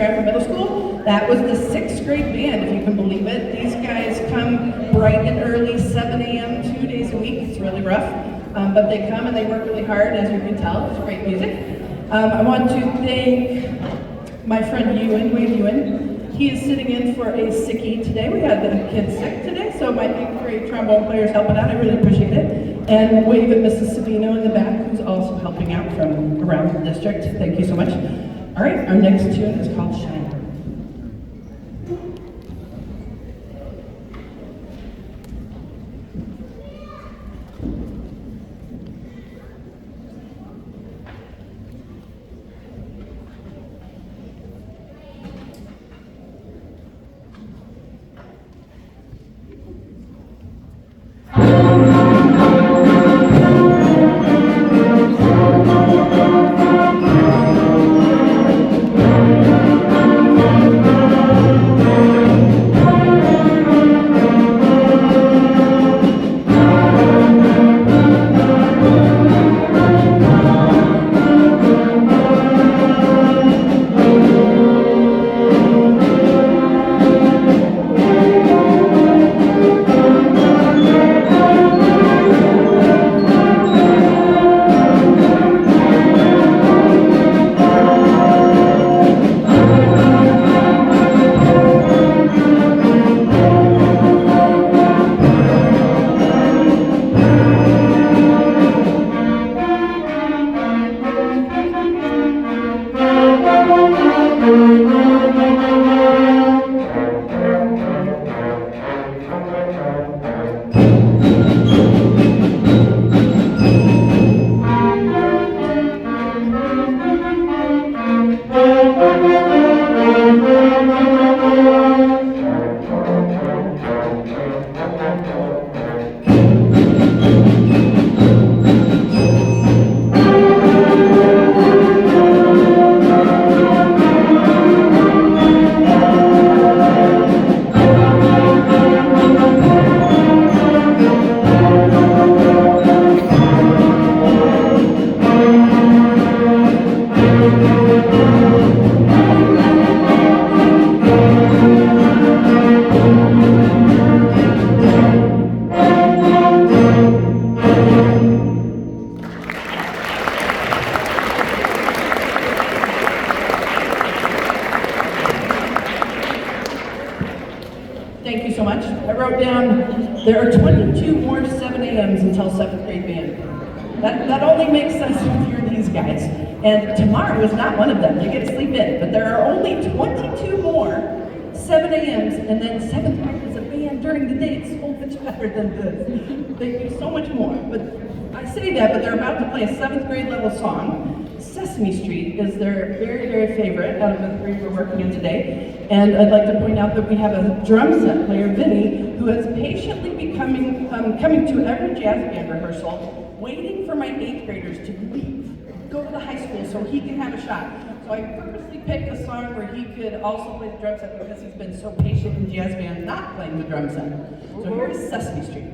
Stratford Middle School. That was the 6th grade band, if you can believe it. These guys come bright and early, 7 a.m., 2 days a week. It's really rough, but they come and they work really hard, as you can tell. It's great music. I want to thank my friend Ewan, Wade Ewan. He is sitting in for a sickie today. We had the kids sick today, so my 8th grade trombone player is helping out. I really appreciate it. And wave at Mrs. Sabino in the back, who's also helping out from around the district. Thank you so much. All right, our next tune is called Shine. Thank you so much. I wrote down, there are 22 more 7 a.m.s until 7th grade band. That only makes sense if you're these guys. And tomorrow is not one of them. You get to sleep in. But there are only 22 more 7 a.m.s, and then 7th grade is a band during the day. It's so much better than this. They do so much more. But I say that, but they're about to play a 7th grade level song. Sesame Street is their very, very favorite out of the 3 we're working on today. And I'd like to point out that we have a drum set player, Vinny, who has patiently been coming to every jazz band rehearsal, waiting for my 8th graders to leave, go to the high school so he can have a shot. So I purposely picked a song where he could also play the drum set because he's been so patient in jazz band not playing the drum set. So here's Sesame Street.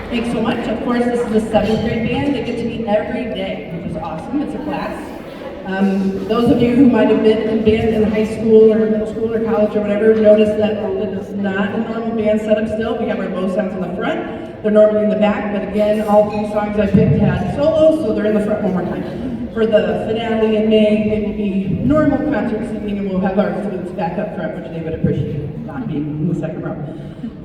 Thanks so much. Of course, this is a 7th grade band. They get to meet every day, which is awesome. It's a class. Those of you who might have been in band in high school or middle school or college or whatever, notice that it is not a normal band setup still. We have our bow sounds in the front. They're normally in the back, but again, all 3 songs I picked had solos, so they're in the front one more time. For the finale in May, it will be normal concert seating, and we'll have our students back up front, which they would appreciate, not being in the second row.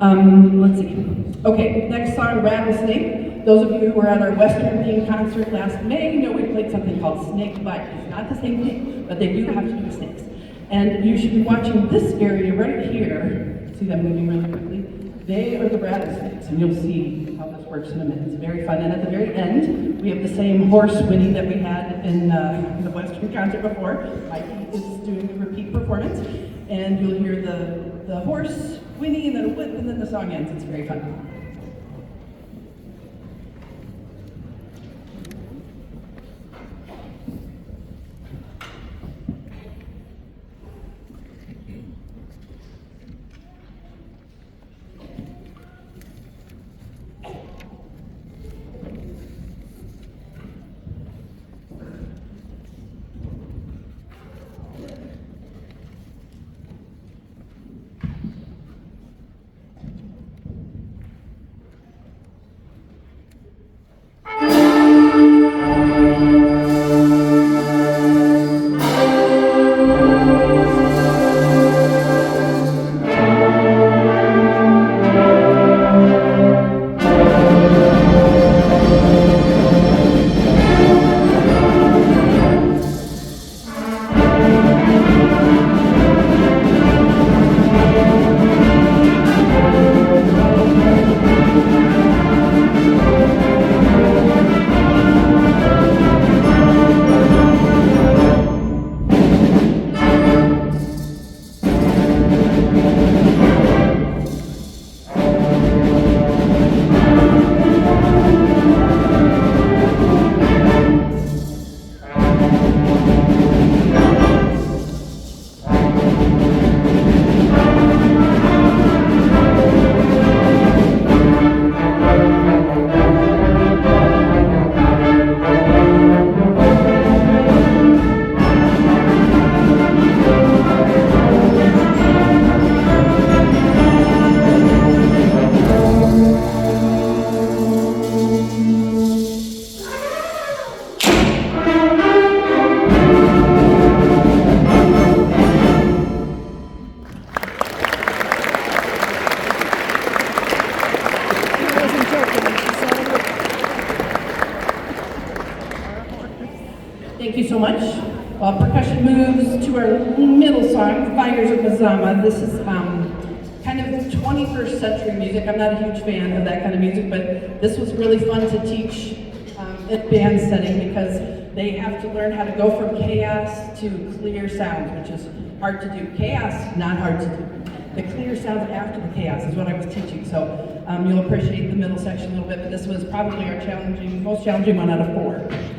Let's see. Okay, next song, Rattlesnake. Those of you who were at our Western Theme concert last May know we played something called Snake Bite. It's not the same thing, but they do have to do with snakes. And you should be watching this area right here. See them moving really quickly? They are the rattlesnakes, and you'll see how this works in a minute. It's very fun. And at the very end, we have the same horse whinny that we had in the Western concert before. Mikey is doing a repeat performance, and you'll hear the horse whinny, and then a whip, and then the song ends. It's very fun. Thank you so much. While percussion moves to our middle song, Fires of Mazama. This is kind of 21st century music. I'm not a huge fan of that kind of music, but this was really fun to teach in band setting because they have to learn how to go from chaos to clear sounds, which is hard to do. Chaos, not hard to do. The clear sounds after the chaos is what I was teaching, so you'll appreciate the middle section a little bit, but this was probably our most challenging one out of 4.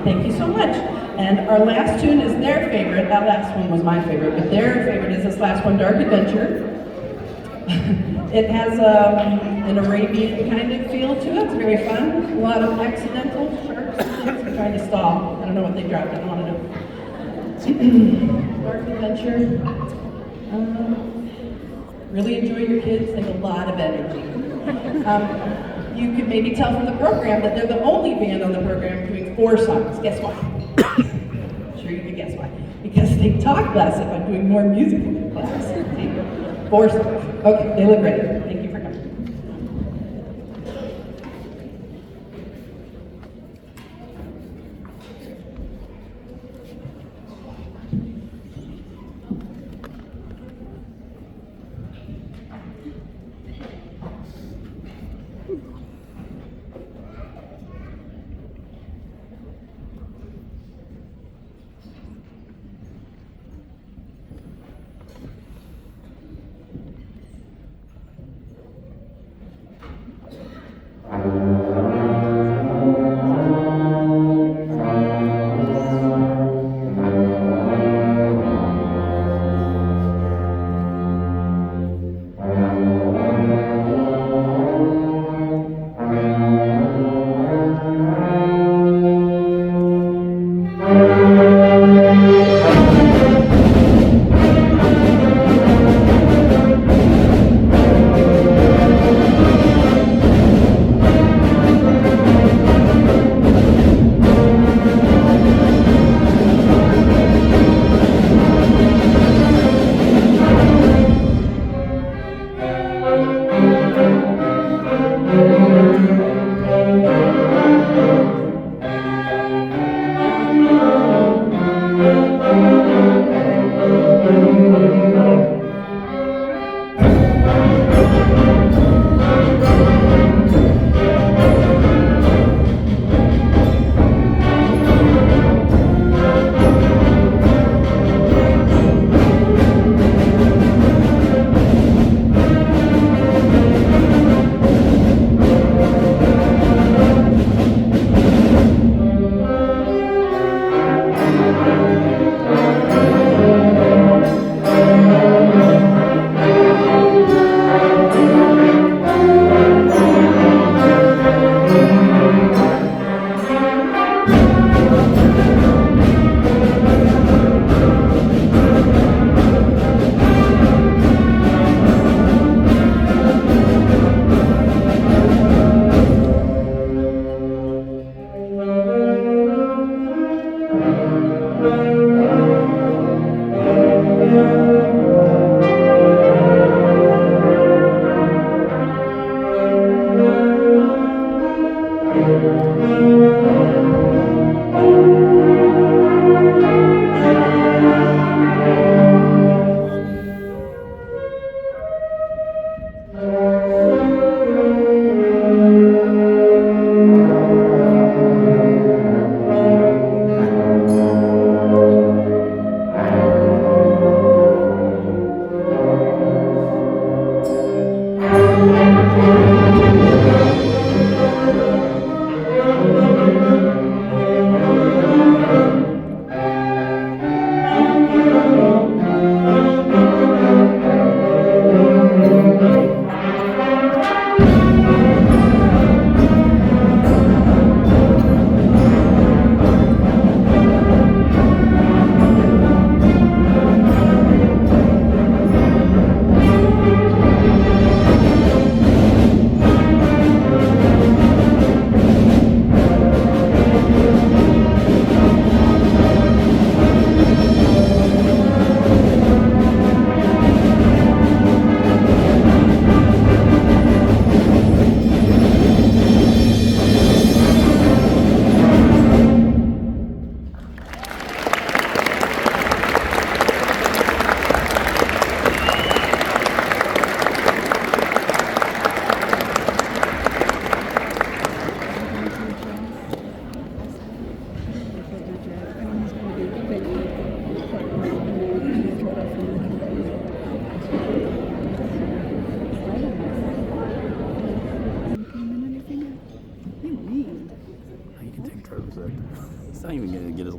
Thank you so much. And our last tune is their favorite. That last one was my favorite, but their favorite is this last one, Dark Adventure. It has an Arabian kind of feel to it. It's very fun. A lot of accidental sharps. I'm trying to stall. I don't know what they dropped. I don't want to know. Dark Adventure. Really enjoy your kids. They have a lot of energy. You could maybe tell from the program that they're the only band on the program doing 4 songs. Guess why? I'm sure you can guess why. Because they talk less if I'm doing more music in class. See? 4 songs. Okay, they look ready. Thank you for coming.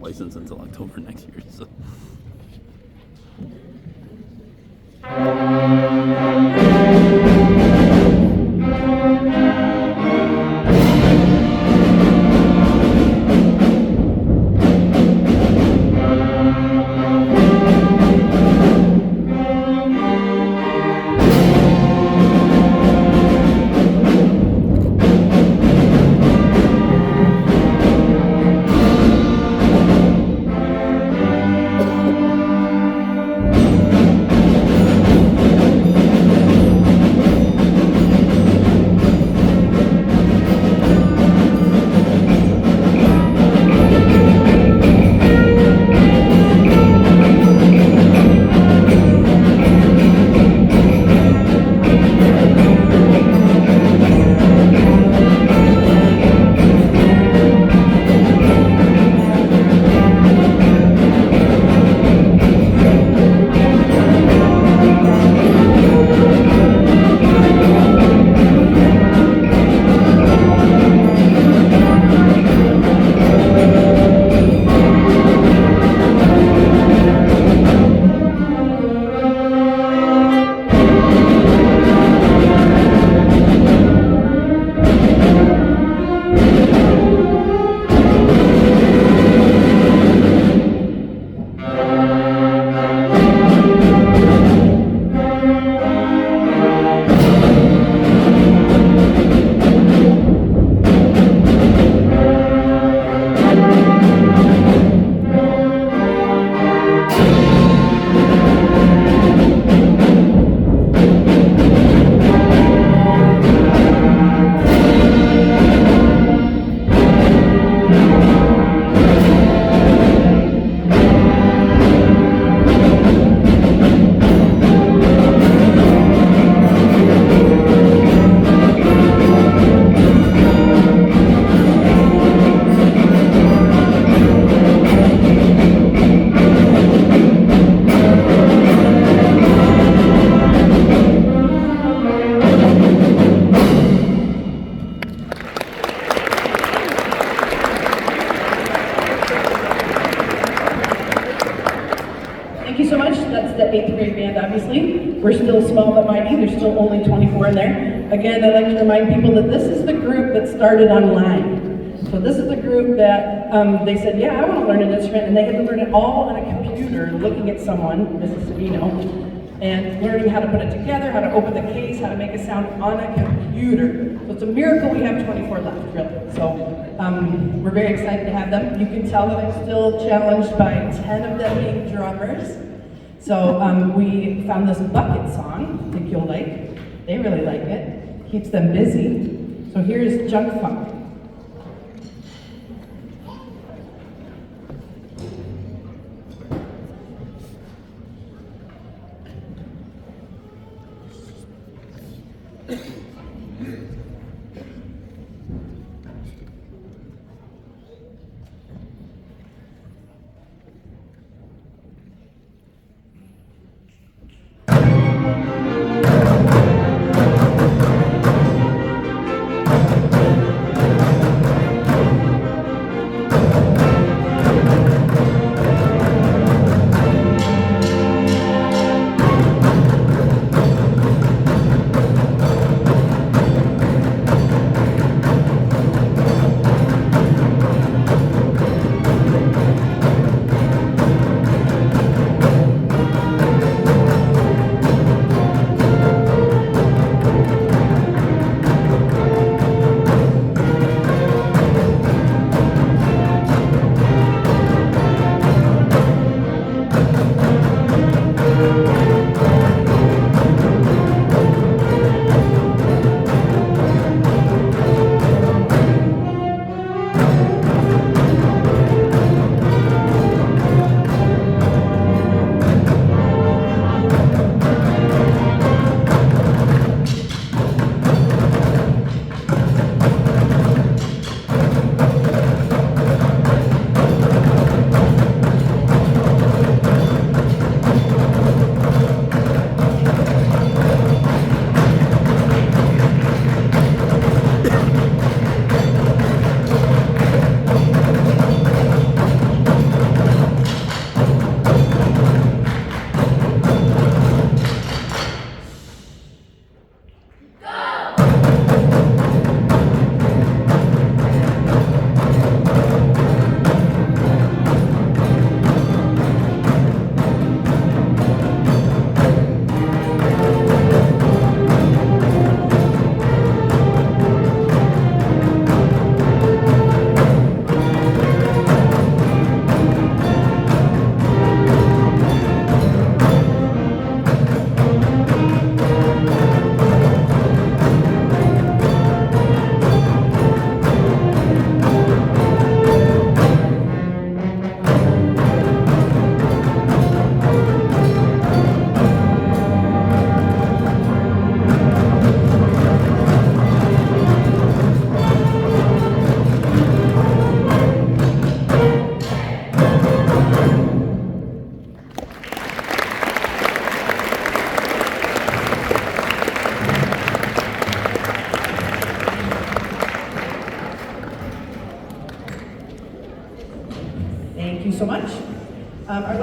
license until October next year. So. Thank you so much. That's the 8th grade band, obviously. We're still small but mighty. There's still only 24 in there. Again, I'd like to remind people that this is the group that started online. So this is the group that they said, yeah, I want to learn an instrument, and they had to learn it all on a computer, looking at someone, Mrs. Savino, and learning how to put it together, how to open the case, how to make a sound on a computer. So it's a miracle we have 24 left, really. So we're very excited to have them. You can tell that I'm still challenged by 10 of them being drummers. So we found this bucket song, I think you'll like. They really like it. Keeps them busy. So here's Junk Funk.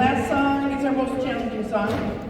last song is our most challenging song.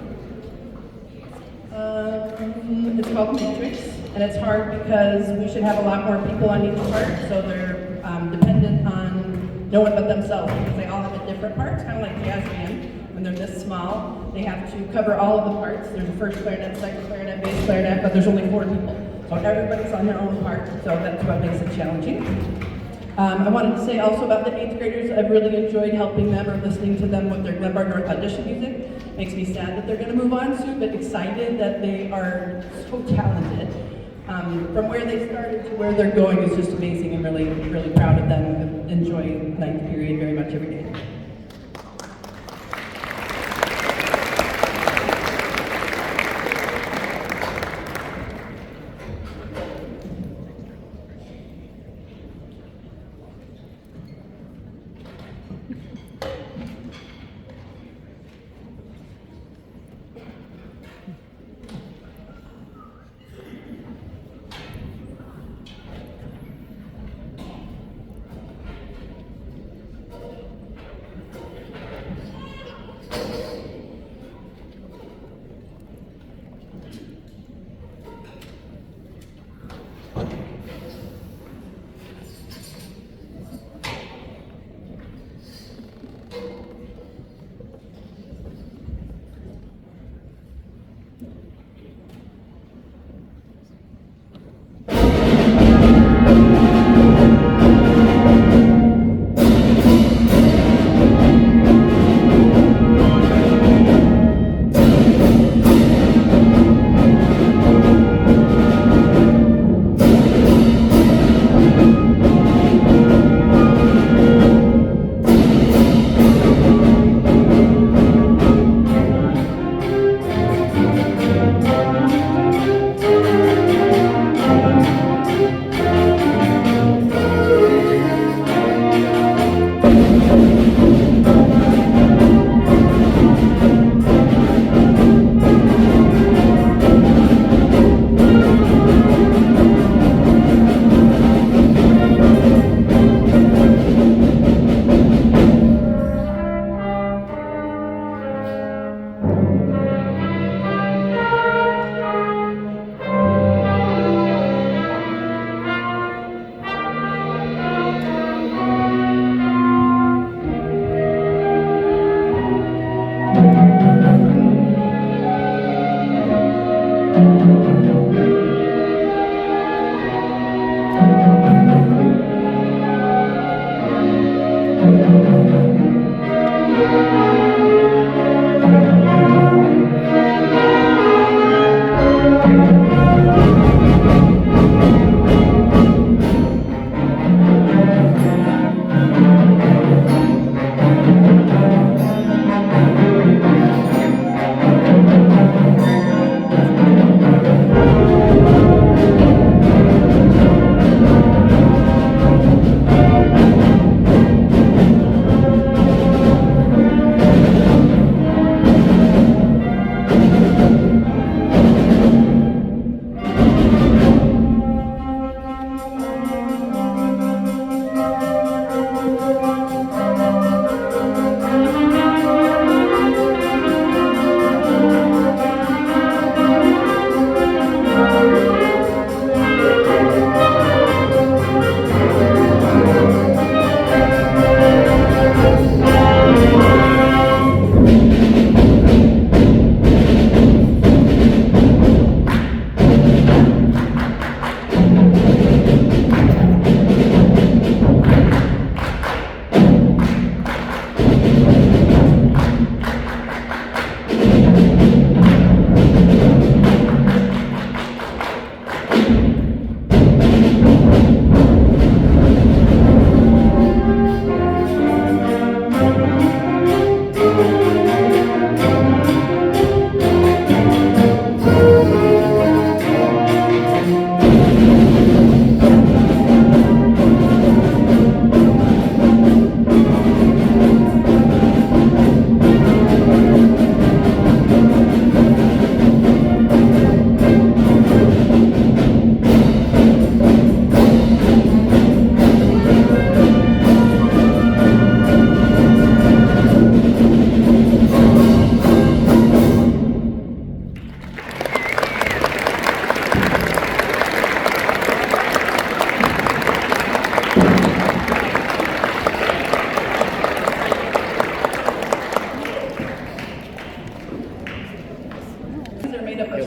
It's called Matrix, and it's hard because we should have a lot more people on each part, so they're dependent on no one but themselves, because they all have a different parts, kind of like jazz band. When they're this small, they have to cover all of the parts. There's a first clarinet, second clarinet, bass clarinet, but there's only 4 people. So everybody's on their own part, so that's what makes it challenging. I wanted to say also about the 8th graders, I've really enjoyed helping them or listening to them with their Glenbard audition music. Makes me sad that they're going to move on soon, but excited that they are so talented. From where they started to where they're going is just amazing. I'm really, really proud of them. Enjoy 9th period very much every day.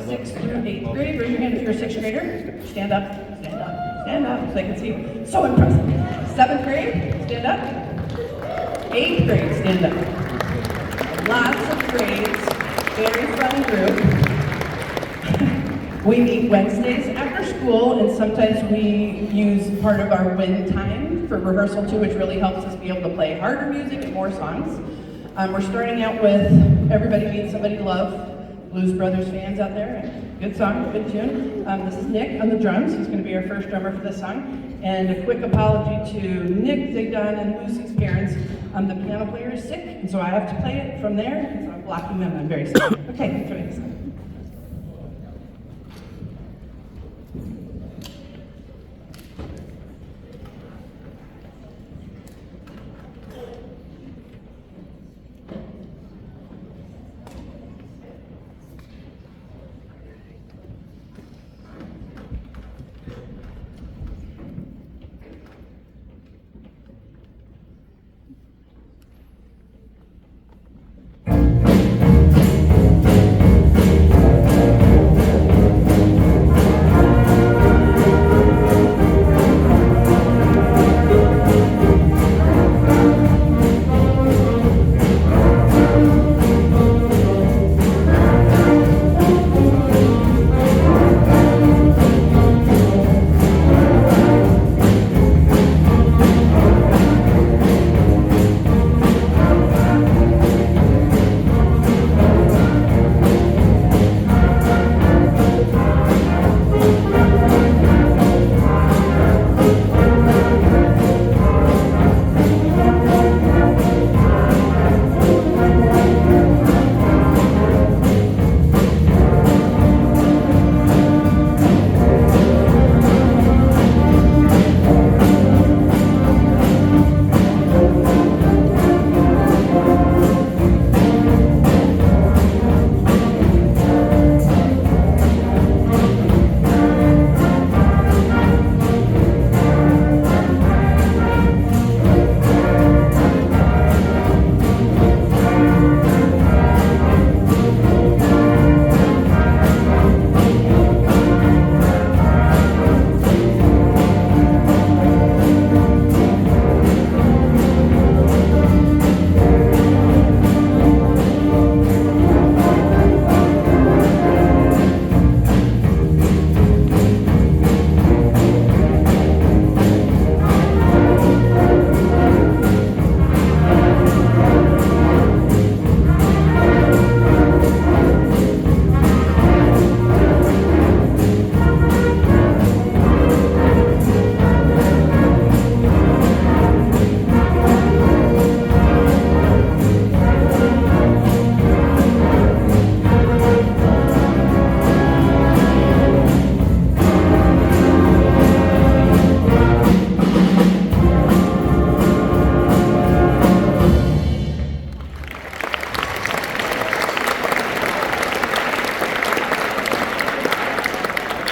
6th through 8th grade. Raise your hand if you're a 6th grader. Stand up, stand up, stand up, so I can see you. So impressive. 7th grade, stand up. 8th grade, stand up. Lots of grades, very fun group. We meet Wednesdays after school, and sometimes we use part of our win time for rehearsal too, which really helps us be able to play harder music and more songs. We're starting out with Everybody Needs Somebody to Love. Blues Brothers fans out there, good song, good tune. This is Nick on the drums. He's going to be our first drummer for this song. And a quick apology to Nick, Zigdon, and Lucy's parents. The piano player is sick, and so I have to play it from there, and so I'm blocking them. I'm very sorry. Okay, enjoy this song.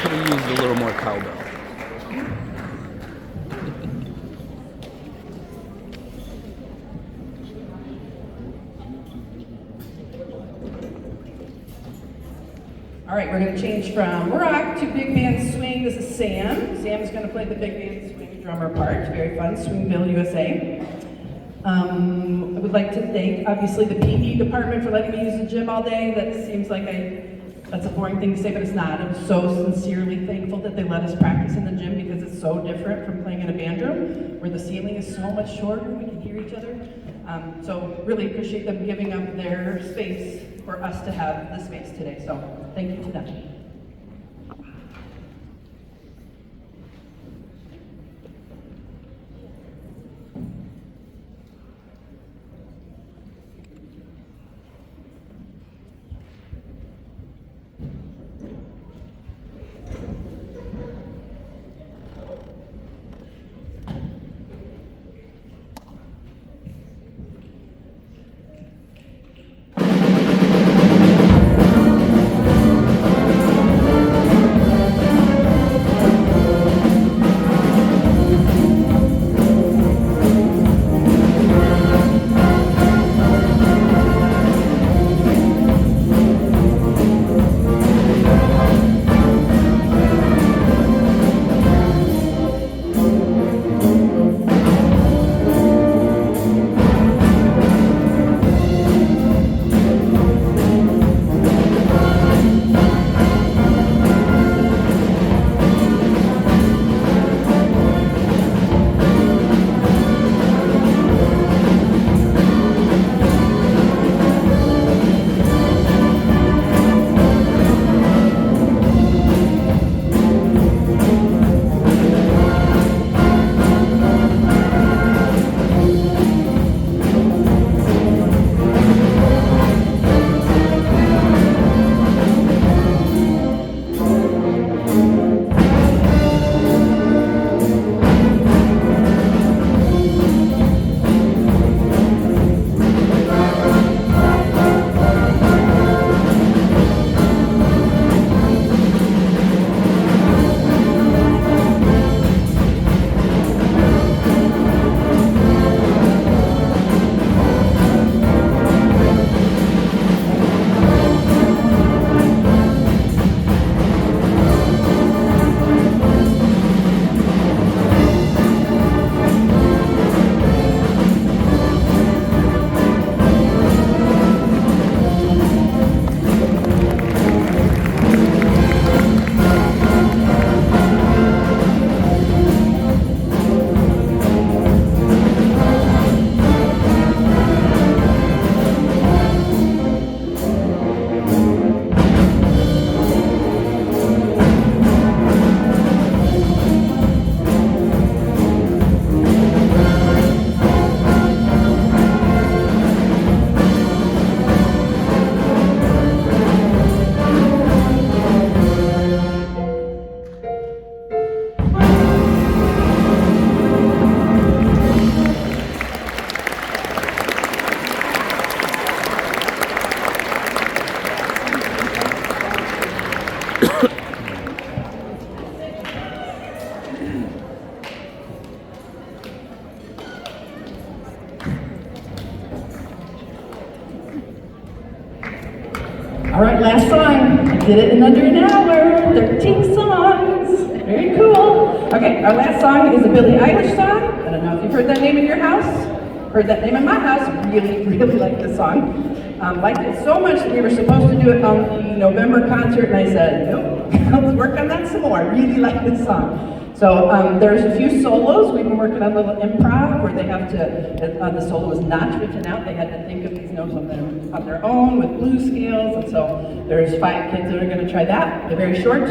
Could have used a little more cowbell. All right, we're going to change from rock to big band swing. This is Sam. Sam is going to play the big band swing drummer part. Very fun, Swingville, USA. I would like to thank, obviously, the PE department for letting me use the gym all day. That seems like that's a boring thing to say, but it's not. I'm so sincerely thankful that they let us practice in the gym because it's so different from playing in a band room where the ceiling is so much shorter, we can hear each other. So really appreciate them giving up their space for us to have the space today. So thank you to them. All right, last song. I did it in under an hour. 13 songs. Very cool. Okay, our last song is a Billie Eilish song. I don't know if you've heard that name in your house. Heard that name in my house. Really, really like this song. Liked it so much that we were supposed to do it on the November concert, and I said, nope, let's work on that some more. I really like this song. So there's a few solos. We've been working on a little improv where they have to, the solo is not written out. They had to think of these notes on their own with blues scales. And so there's 5 kids that are going to try that. They're very short.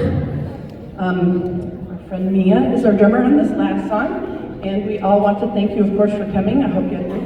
Our friend Mia is our drummer on this last song. And we all want to thank you, of course, for coming. I hope you had a great